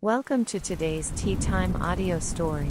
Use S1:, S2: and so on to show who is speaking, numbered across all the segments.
S1: Welcome to today's Tea Time audio story.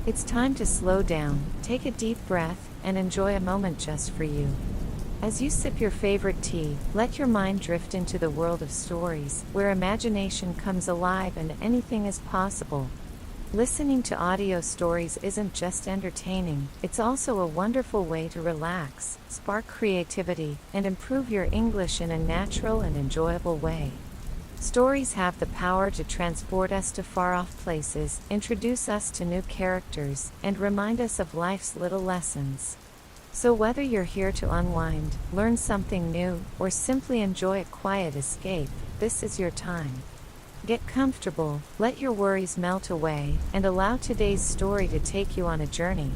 S1: It's time to slow down, take a deep breath, and enjoy a moment just for you. As you sip your favorite tea, let your mind drift into the world of stories, where imagination comes alive and anything is possible. Listening to audio stories isn't just entertaining, it's also a wonderful way to relax, spark creativity, and improve your English in a natural and enjoyable way. Stories have the power to transport us to far-off places, introduce us to new characters, and remind us of life's little lessons. So whether you're here to unwind, learn something new, or simply enjoy a quiet escape, this is your time. Get comfortable, let your worries melt away, and allow today's story to take you on a journey.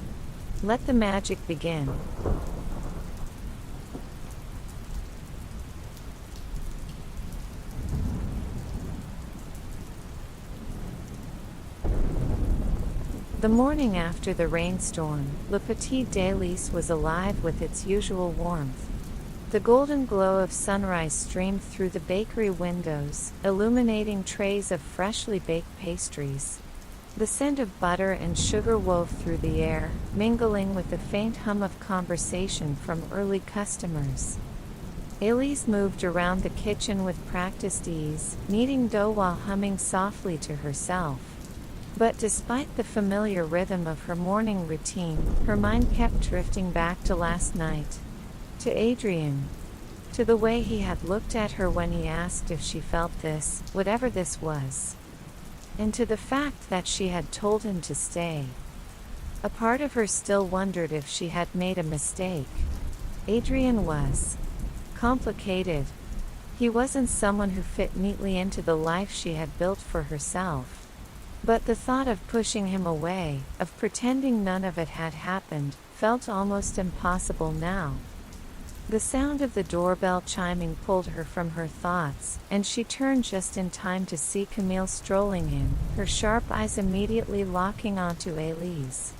S1: Let the magic begin. The morning after the rainstorm, Le Petit Délice was alive with its usual warmth. The golden glow of sunrise streamed through the bakery windows, illuminating trays of freshly baked pastries. The scent of butter and sugar wove through the air, mingling with the faint hum of conversation from early customers. Elise moved around the kitchen with practiced ease, kneading dough while humming softly to herself. But despite the familiar rhythm of her morning routine, her mind kept drifting back to last night. To Adrien. To the way he had looked at her when he asked if she felt this, whatever this was. And to the fact that she had told him to stay. A part of her still wondered if she had made a mistake. Adrien was complicated. He wasn't someone who fit neatly into the life she had built for herself. But the thought of pushing him away, of pretending none of it had happened, felt almost impossible now. The sound of the doorbell chiming pulled her from her thoughts, and she turned just in time to see Camille strolling in, her sharp eyes immediately locking onto Elise.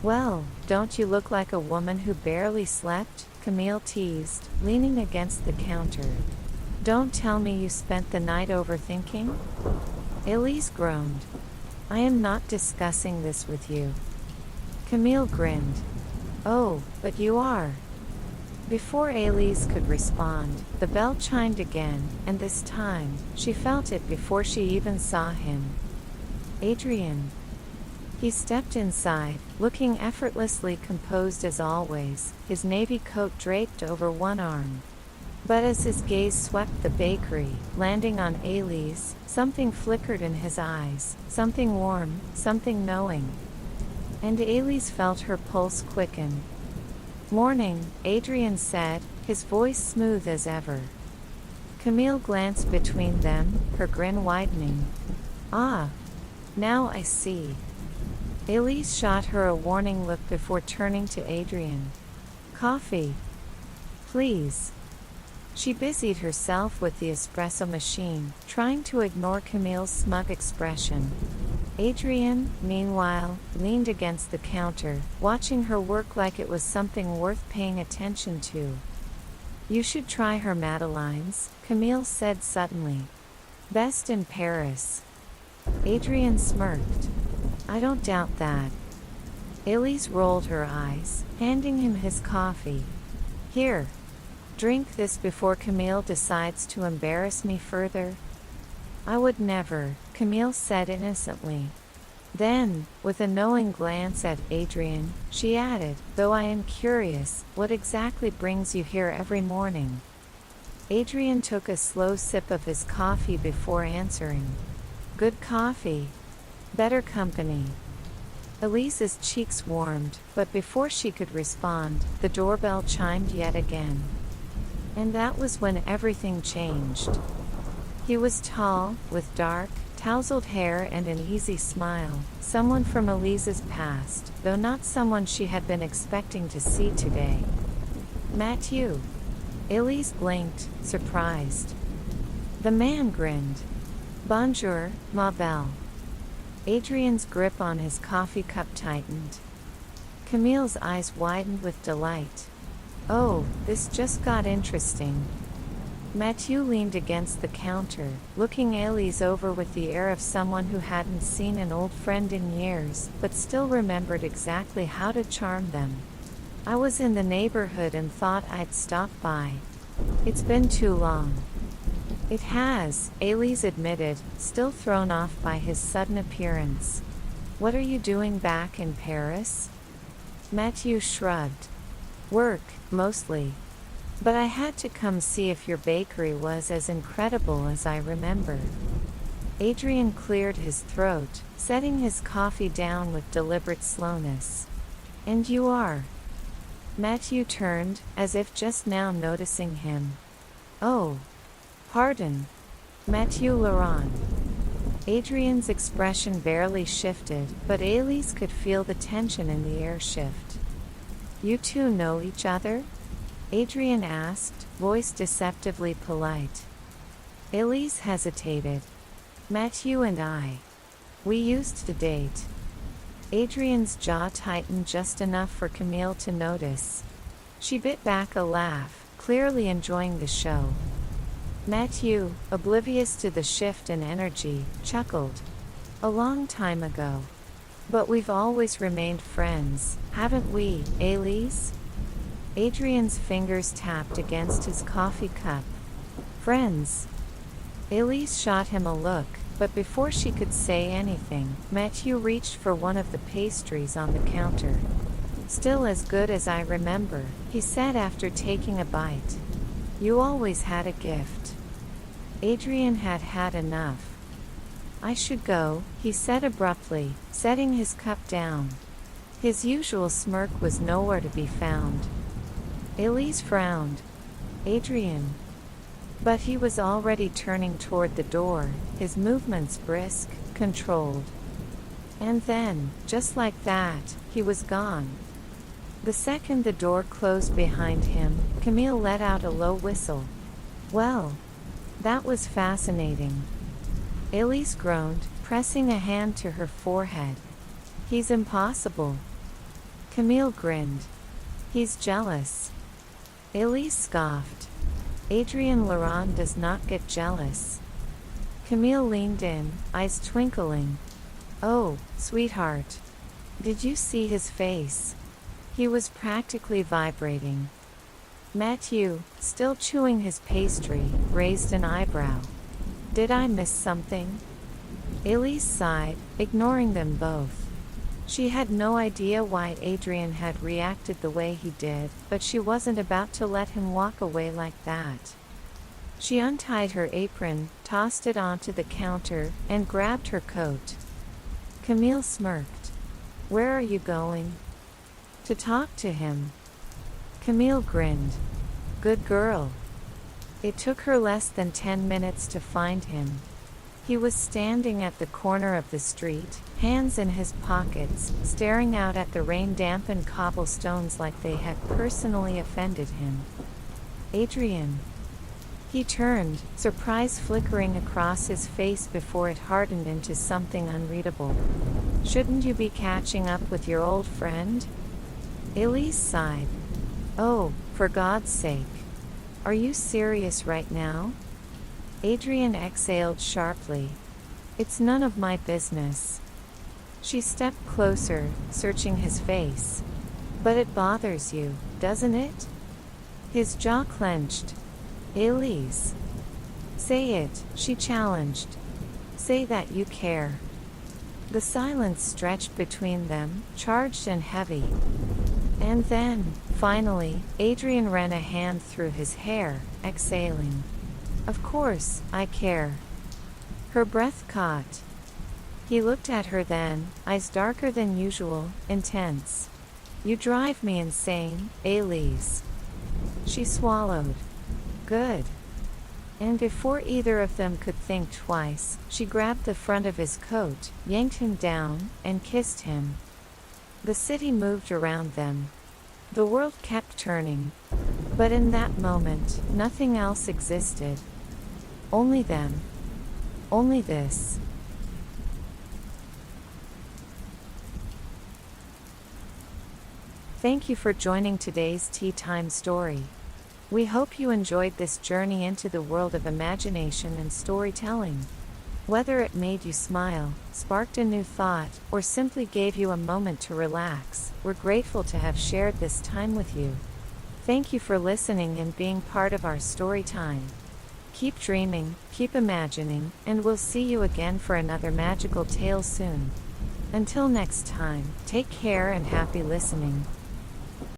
S1: "Well, don't you look like a woman who barely slept?" Camille teased, leaning against the counter. "Don't tell me you spent the night overthinking?" Elise groaned. "I am not discussing this with you." Camille grinned. "Oh, but you are." Before Elise could respond, the bell chimed again, and this time, she felt it before she even saw him. Adrien. He stepped inside, looking effortlessly composed as always, his navy coat draped over one arm. But as his gaze swept the bakery, landing on Elise, something flickered in his eyes, something warm, something knowing. And Elise felt her pulse quicken. "Morning," Adrien said, his voice smooth as ever. Camille glanced between them, her grin widening. "Ah, now I see." Elise shot her a warning look before turning to Adrien. "Coffee, please." She busied herself with the espresso machine, trying to ignore Camille's smug expression. Adrien, meanwhile, leaned against the counter, watching her work like it was something worth paying attention to. "You should try her Madeleines," Camille said suddenly. "Best in Paris." Adrien smirked. "I don't doubt that." Elise rolled her eyes, handing him his coffee. "Here. Drink this before Camille decides to embarrass me further." "I would never," Camille said innocently. Then, with a knowing glance at Adrien, she added, "Though I am curious, what exactly brings you here every morning?" Adrien took a slow sip of his coffee before answering. "Good coffee. Better company." Elise's cheeks warmed, but before she could respond, the doorbell chimed yet again. And that was when everything changed. He was tall, with dark, tousled hair and an easy smile, someone from Elise's past, though not someone she had been expecting to see today. "Mathieu." Elise blinked, surprised. The man grinned. "Bonjour, ma belle." Adrien's grip on his coffee cup tightened. Camille's eyes widened with delight. "Oh, this just got interesting." Mathieu leaned against the counter, looking Elise over with the air of someone who hadn't seen an old friend in years, but still remembered exactly how to charm them. I was in the neighborhood and thought I'd stop by. It's been too long. It has, Elise admitted, still thrown off by his sudden appearance. What are you doing back in Paris? Mathieu shrugged. Work, mostly. But I had to come see if your bakery was as incredible as I remember. Adrien cleared his throat, setting his coffee down with deliberate slowness. And you are? Mathieu turned, as if just now noticing him. Oh. Pardon. Mathieu Laurent. Adrien's expression barely shifted, but Elise could feel the tension in the air shift. You two know each other? Adrien asked, voice deceptively polite. Elise hesitated. Mathieu and I. We used to date. Adrien's jaw tightened just enough for Camille to notice. She bit back a laugh, clearly enjoying the show. Mathieu, oblivious to the shift in energy, chuckled. A long time ago. But we've always remained friends, haven't we, Elise? Adrien's fingers tapped against his coffee cup. Friends. Elise shot him a look, but before she could say anything, Mathieu reached for one of the pastries on the counter. Still as good as I remember, he said after taking a bite. You always had a gift. Adrien had had enough. I should go, he said abruptly, setting his cup down. His usual smirk was nowhere to be found. Elise frowned. Adrien. But he was already turning toward the door, his movements brisk, controlled. And then, just like that, he was gone. The second the door closed behind him, Camille let out a low whistle. Well, that was fascinating. Elise groaned, pressing a hand to her forehead. He's impossible. Camille grinned. He's jealous. Elise scoffed. Adrien Laurent does not get jealous. Camille leaned in, eyes twinkling. Oh, sweetheart. Did you see his face? He was practically vibrating. Mathieu, still chewing his pastry, raised an eyebrow. Did I miss something? Elise sighed, ignoring them both. She had no idea why Adrien had reacted the way he did, but she wasn't about to let him walk away like that. She untied her apron, tossed it onto the counter, and grabbed her coat. Camille smirked. Where are you going? To talk to him. Camille grinned. Good girl. It took her less than 10 minutes to find him. He was standing at the corner of the street, hands in his pockets, staring out at the rain-dampened cobblestones like they had personally offended him. Adrien. He turned, surprise flickering across his face before it hardened into something unreadable. Shouldn't you be catching up with your old friend? Elise sighed. Oh, for God's sake. Are you serious right now? Adrien exhaled sharply. It's none of my business. She stepped closer, searching his face. But it bothers you, doesn't it? His jaw clenched. Elise. Say it, she challenged. Say that you care. The silence stretched between them, charged and heavy. And then, finally, Adrien ran a hand through his hair, exhaling. Of course, I care. Her breath caught. He looked at her then, eyes darker than usual, intense. You drive me insane, Elise. She swallowed. Good. And before either of them could think twice, she grabbed the front of his coat, yanked him down, and kissed him. The city moved around them. The world kept turning. But in that moment, nothing else existed. Only them. Only this. Thank you for joining today's Tea Time story. We hope you enjoyed this journey into the world of imagination and storytelling. Whether it made you smile, sparked a new thought, or simply gave you a moment to relax, we're grateful to have shared this time with you. Thank you for listening and being part of our story time. Keep dreaming, keep imagining, and we'll see you again for another magical tale soon. Until next time, take care and happy listening.